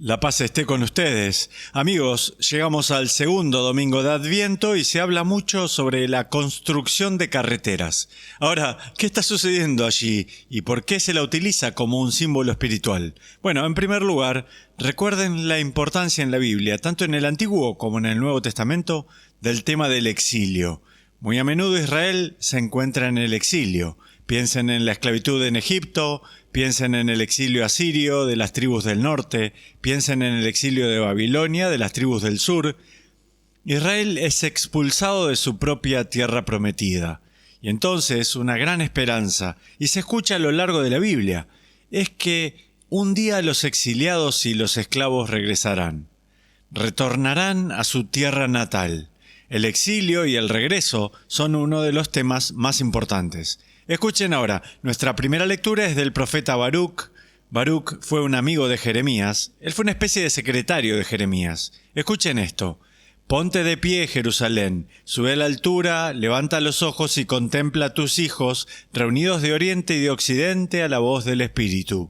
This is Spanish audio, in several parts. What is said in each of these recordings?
La paz esté con ustedes. Amigos, llegamos al segundo domingo de Adviento y se habla mucho sobre la construcción de carreteras. Ahora, ¿qué está sucediendo allí y por qué se la utiliza como un símbolo espiritual? Bueno, en primer lugar, recuerden la importancia en la Biblia, tanto en el Antiguo como en el Nuevo Testamento, del tema del exilio. Muy a menudo Israel se encuentra en el exilio. Piensen en la esclavitud en Egipto, piensen en el exilio asirio de las tribus del norte, piensen en el exilio de Babilonia de las tribus del sur. Israel es expulsado de su propia tierra prometida. Y entonces una gran esperanza, y se escucha a lo largo de la Biblia, es que un día los exiliados y los esclavos regresarán. Retornarán a su tierra natal. El exilio y el regreso son uno de los temas más importantes. Escuchen ahora, nuestra primera lectura es del profeta Baruc. Baruc fue un amigo de Jeremías. Él fue una especie de secretario de Jeremías. Escuchen esto. Ponte de pie, Jerusalén, sube a la altura, levanta los ojos y contempla a tus hijos, reunidos de oriente y de occidente a la voz del Espíritu.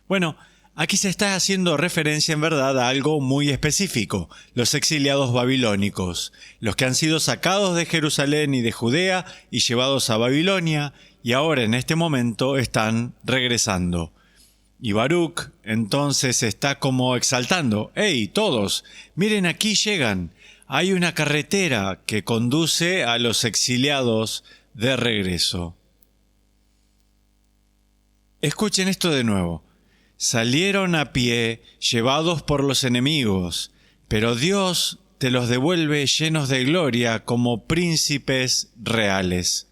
Bueno, aquí se está haciendo referencia en verdad a algo muy específico, los exiliados babilónicos, los que han sido sacados de Jerusalén y de Judea y llevados a Babilonia, y ahora en este momento están regresando. Y Baruc entonces está como exaltando, ¡hey, todos! Miren, aquí llegan. Hay una carretera que conduce a los exiliados de regreso. Escuchen esto de nuevo. Salieron a pie, llevados por los enemigos, pero Dios te los devuelve llenos de gloria como príncipes reales.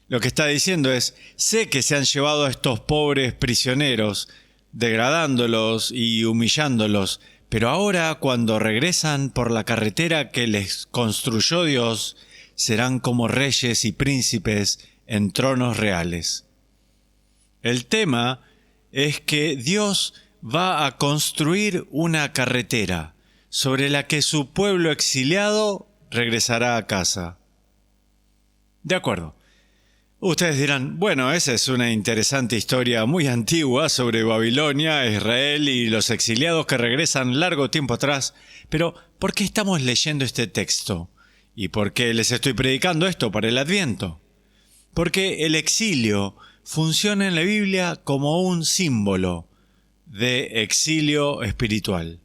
Lo que está diciendo es, sé que se han llevado a estos pobres prisioneros, degradándolos y humillándolos, pero ahora cuando regresan por la carretera que les construyó Dios, serán como reyes y príncipes en tronos reales. El tema es que Dios va a construir una carretera sobre la que su pueblo exiliado regresará a casa. De acuerdo. Ustedes dirán, bueno, esa es una interesante historia muy antigua sobre Babilonia, Israel y los exiliados que regresan largo tiempo atrás, pero ¿por qué estamos leyendo este texto? ¿Y por qué les estoy predicando esto para el Adviento? Porque el exilio funciona en la Biblia como un símbolo de exilio espiritual.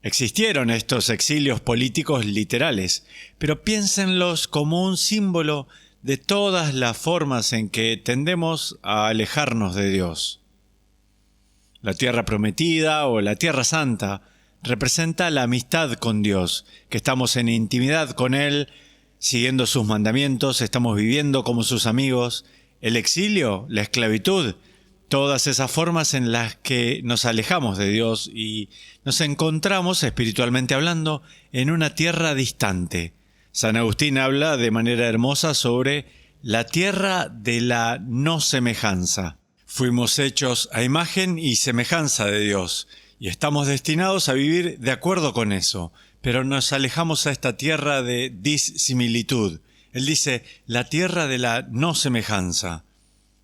Existieron estos exilios políticos literales, pero piénsenlos como un símbolo de todas las formas en que tendemos a alejarnos de Dios. La tierra prometida o la tierra santa representa la amistad con Dios, que estamos en intimidad con Él, siguiendo sus mandamientos, estamos viviendo como sus amigos. El exilio, la esclavitud, todas esas formas en las que nos alejamos de Dios y nos encontramos, espiritualmente hablando, en una tierra distante. San Agustín habla de manera hermosa sobre la tierra de la no semejanza. Fuimos hechos a imagen y semejanza de Dios, y estamos destinados a vivir de acuerdo con eso, pero nos alejamos a esta tierra de dissimilitud. Él dice, la tierra de la no semejanza.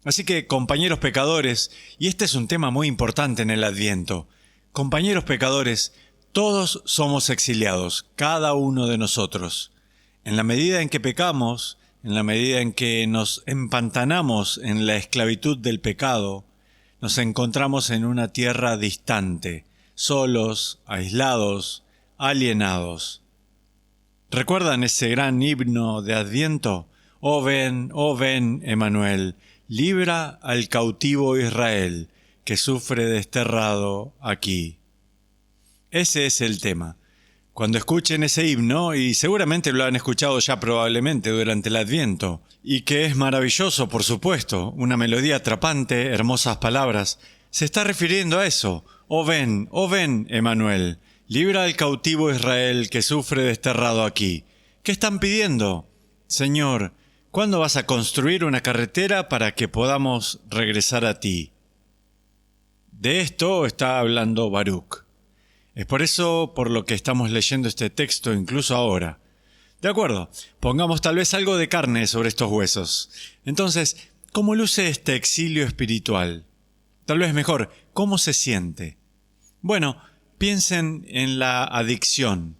Así que, compañeros pecadores, y este es un tema muy importante en el Adviento, compañeros pecadores, todos somos exiliados, cada uno de nosotros. En la medida en que pecamos, en la medida en que nos empantanamos en la esclavitud del pecado, nos encontramos en una tierra distante, solos, aislados, alienados. ¿Recuerdan ese gran himno de Adviento? Oh ven, Emmanuel, libra al cautivo Israel, que sufre desterrado aquí. Ese es el tema. Cuando escuchen ese himno, y seguramente lo han escuchado ya probablemente durante el Adviento, y que es maravilloso, por supuesto, una melodía atrapante, hermosas palabras, se está refiriendo a eso. Oh ven, Emmanuel, libra al cautivo Israel que sufre desterrado aquí. ¿Qué están pidiendo? Señor, ¿cuándo vas a construir una carretera para que podamos regresar a ti? De esto está hablando Baruc. Es por eso por lo que estamos leyendo este texto incluso ahora. De acuerdo, pongamos tal vez algo de carne sobre estos huesos. Entonces, ¿cómo luce este exilio espiritual? Tal vez mejor, ¿cómo se siente? Bueno, piensen en la adicción,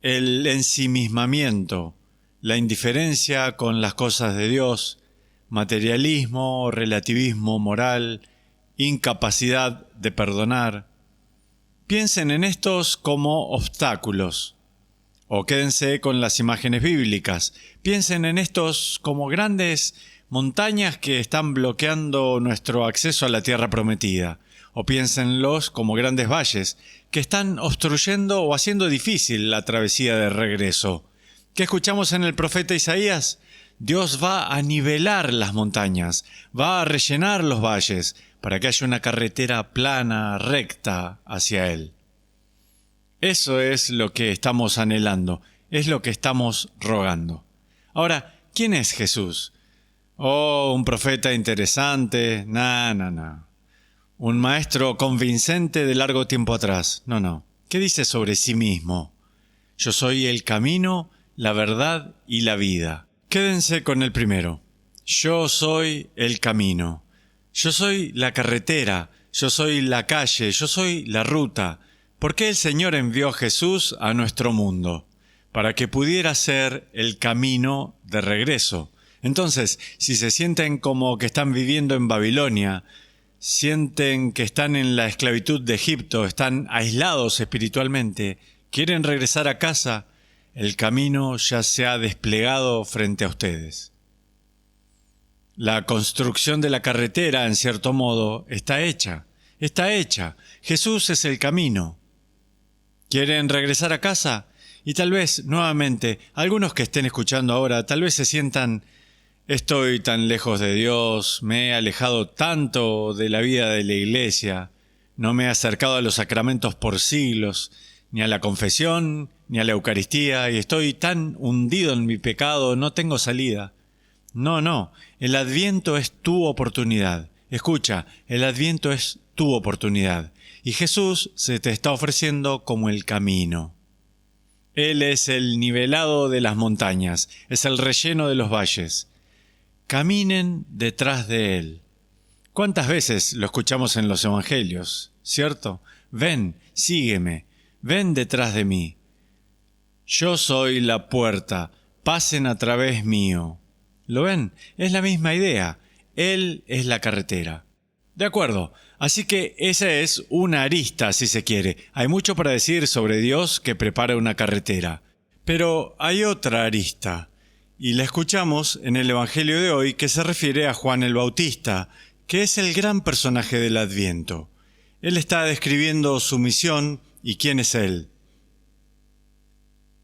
el ensimismamiento, la indiferencia con las cosas de Dios, materialismo, relativismo moral, incapacidad de perdonar. Piensen en estos como obstáculos. O quédense con las imágenes bíblicas. Piensen en estos como grandes montañas que están bloqueando nuestro acceso a la tierra prometida. O piénsenlos como grandes valles que están obstruyendo o haciendo difícil la travesía de regreso. ¿Qué escuchamos en el profeta Isaías? Dios va a nivelar las montañas, va a rellenar los valles para que haya una carretera plana, recta hacia Él. Eso es lo que estamos anhelando, es lo que estamos rogando. Ahora, ¿quién es Jesús? Oh, un profeta interesante, no. Un maestro convincente de largo tiempo atrás, no. ¿Qué dice sobre sí mismo? Yo soy el camino, la verdad y la vida. Quédense con el primero. Yo soy el camino. Yo soy la carretera. Yo soy la calle. Yo soy la ruta. ¿Por qué el Señor envió a Jesús a nuestro mundo? Para que pudiera ser el camino de regreso. Entonces, si se sienten como que están viviendo en Babilonia, sienten que están en la esclavitud de Egipto, están aislados espiritualmente, quieren regresar a casa, el camino ya se ha desplegado frente a ustedes. La construcción de la carretera, en cierto modo, está hecha. Jesús es el camino. ¿Quieren regresar a casa? Y tal vez, nuevamente, algunos que estén escuchando ahora, tal vez se sientan: estoy tan lejos de Dios, me he alejado tanto de la vida de la iglesia, no me he acercado a los sacramentos por siglos, ni a la confesión, ni a la Eucaristía, y estoy tan hundido en mi pecado, no tengo salida. No, el Adviento es tu oportunidad. Escucha, el Adviento es tu oportunidad, y Jesús se te está ofreciendo como el camino. Él es el nivelado de las montañas, es el relleno de los valles. Caminen detrás de Él. ¿Cuántas veces lo escuchamos en los evangelios? ¿Cierto? Ven, sígueme, ven detrás de mí. Yo soy la puerta, pasen a través mío. ¿Lo ven? Es la misma idea. Él es la carretera. De acuerdo, así que esa es una arista, si se quiere. Hay mucho para decir sobre Dios que prepara una carretera. Pero hay otra arista, y la escuchamos en el Evangelio de hoy, que se refiere a Juan el Bautista, que es el gran personaje del Adviento. Él está describiendo su misión y quién es Él.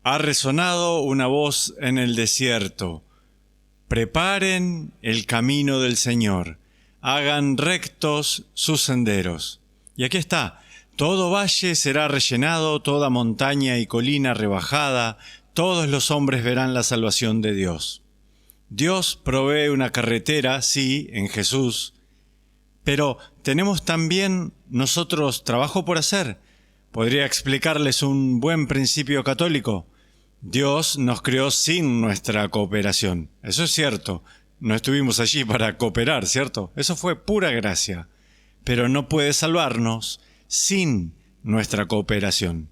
Ha resonado una voz en el desierto: preparen el camino del Señor, hagan rectos sus senderos. Y aquí está: todo valle será rellenado, toda montaña y colina rebajada, todos los hombres verán la salvación de Dios. Dios provee una carretera, sí, en Jesús, pero tenemos también nosotros trabajo por hacer. ¿Podría explicarles un buen principio católico? Dios nos creó sin nuestra cooperación. Eso es cierto. No estuvimos allí para cooperar, ¿cierto? Eso fue pura gracia. Pero no puede salvarnos sin nuestra cooperación.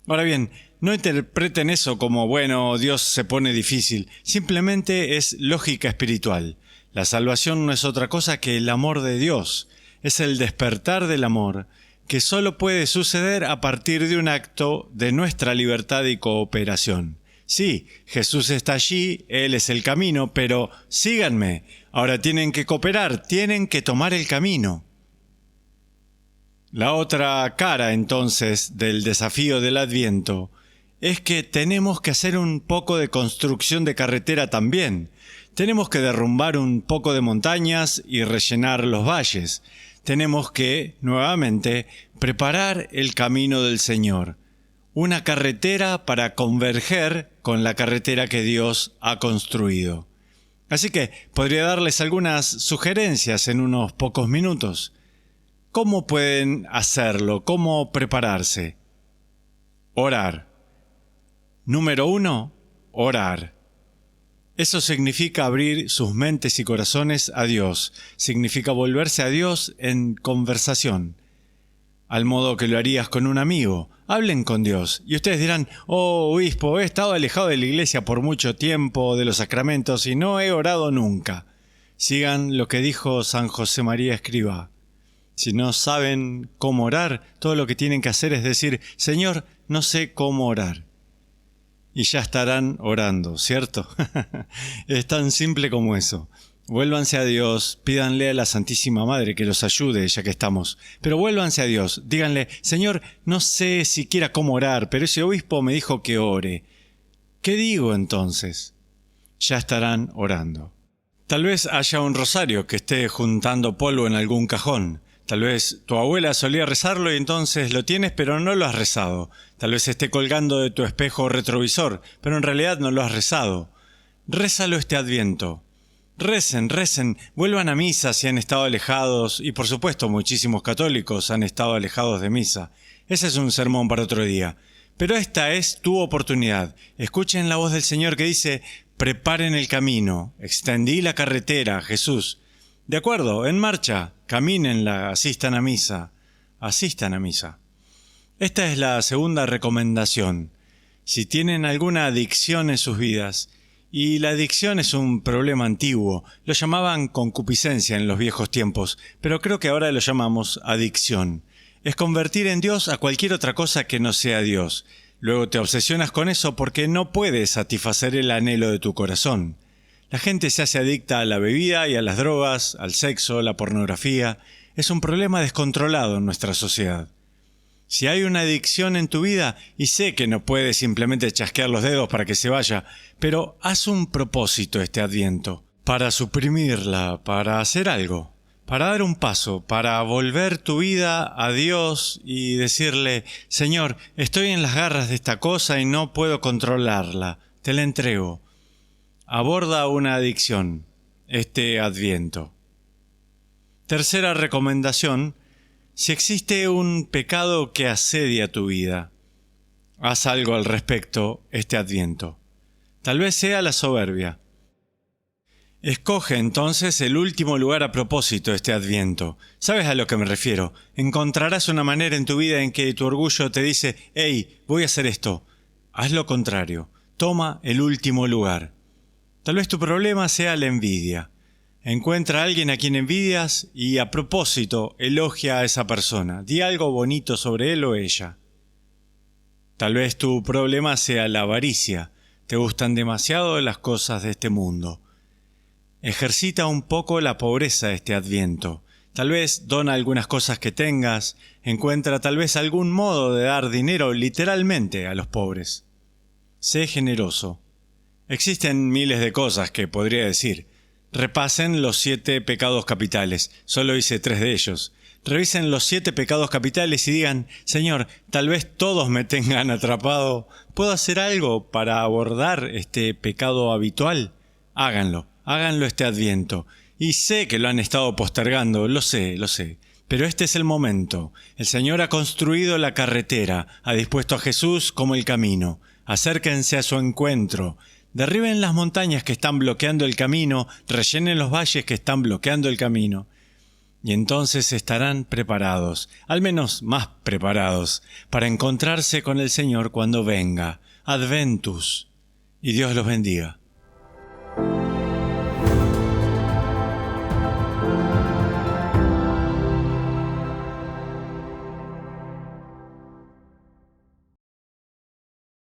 Ahora bien, no interpreten eso como, bueno, Dios se pone difícil. Simplemente es lógica espiritual. La salvación no es otra cosa que el amor de Dios. Es el despertar del amor, que solo puede suceder a partir de un acto de nuestra libertad y cooperación. Sí, Jesús está allí, Él es el camino, pero síganme. Ahora tienen que cooperar, tienen que tomar el camino. La otra cara, entonces, del desafío del Adviento es que tenemos que hacer un poco de construcción de carretera también. Tenemos que derrumbar un poco de montañas y rellenar los valles. Tenemos que, nuevamente, preparar el camino del Señor. Una carretera para converger con la carretera que Dios ha construido. Así que podría darles algunas sugerencias en unos pocos minutos. ¿Cómo pueden hacerlo? ¿Cómo prepararse? Orar. Número 1, orar. Eso significa abrir sus mentes y corazones a Dios. Significa volverse a Dios en conversación. al modo que lo harías con un amigo. Hablen con Dios. Y ustedes dirán, oh, obispo, he estado alejado de la iglesia por mucho tiempo, de los sacramentos, y no he orado nunca. Sigan lo que dijo San José María Escrivá. Si no saben cómo orar, todo lo que tienen que hacer es decir, Señor, no sé cómo orar. Y ya estarán orando, ¿cierto? Es tan simple como eso. Vuélvanse a Dios, pídanle a la Santísima Madre que los ayude, ya que estamos. Pero vuélvanse a Dios, díganle, Señor, no sé siquiera cómo orar, pero ese obispo me dijo que ore. ¿Qué digo entonces? Ya estarán orando. Tal vez haya un rosario que esté juntando polvo en algún cajón. Tal vez tu abuela solía rezarlo y entonces lo tienes pero no lo has rezado. Tal vez esté colgando de tu espejo retrovisor, pero en realidad no lo has rezado. Rézalo este Adviento. Recen, vuelvan a misa si han estado alejados, y por supuesto muchísimos católicos han estado alejados de misa. Ese es un sermón para otro día. Pero esta es tu oportunidad. Escuchen la voz del Señor que dice, preparen el camino, extendí la carretera, Jesús. De acuerdo, en marcha, camínenla, asistan a misa. Asistan a misa. Esta es la segunda recomendación. Si tienen alguna adicción en sus vidas, y la adicción es un problema antiguo, lo llamaban concupiscencia en los viejos tiempos, pero creo que ahora lo llamamos adicción. Es convertir en Dios a cualquier otra cosa que no sea Dios. Luego te obsesionas con eso porque no puedes satisfacer el anhelo de tu corazón. La gente se hace adicta a la bebida y a las drogas, al sexo, la pornografía. Es un problema descontrolado en nuestra sociedad. Si hay una adicción en tu vida, y sé que no puedes simplemente chasquear los dedos para que se vaya, pero haz un propósito este Adviento, para suprimirla, para hacer algo, para dar un paso, para volver tu vida a Dios y decirle, Señor, estoy en las garras de esta cosa y no puedo controlarla, te la entrego. Aborda una adicción, este Adviento. Tercera recomendación. Si existe un pecado que asedia tu vida, haz algo al respecto este Adviento. Tal vez sea la soberbia. Escoge entonces el último lugar a propósito este Adviento. ¿Sabes a lo que me refiero? Encontrarás una manera en tu vida en que tu orgullo te dice, «Hey, voy a hacer esto». Haz lo contrario. Toma el último lugar. Tal vez tu problema sea la envidia. Encuentra a alguien a quien envidias y a propósito elogia a esa persona. Di algo bonito sobre él o ella. Tal vez tu problema sea la avaricia. Te gustan demasiado las cosas de este mundo. Ejercita un poco la pobreza este Adviento. Tal vez dona algunas cosas que tengas. Encuentra tal vez algún modo de dar dinero literalmente a los pobres. Sé generoso. Existen miles de cosas que podría decir. Repasen los 7 pecados capitales. Solo hice 3 de ellos. Revisen los 7 pecados capitales y digan, Señor, tal vez todos me tengan atrapado. ¿Puedo hacer algo para abordar este pecado habitual? Háganlo este Adviento. Y sé que lo han estado postergando, lo sé. Pero este es el momento. El Señor ha construido la carretera, ha dispuesto a Jesús como el camino. Acérquense a su encuentro. Derriben las montañas que están bloqueando el camino, rellenen los valles que están bloqueando el camino. Y entonces estarán preparados, al menos más preparados, para encontrarse con el Señor cuando venga. Adventus. Y Dios los bendiga.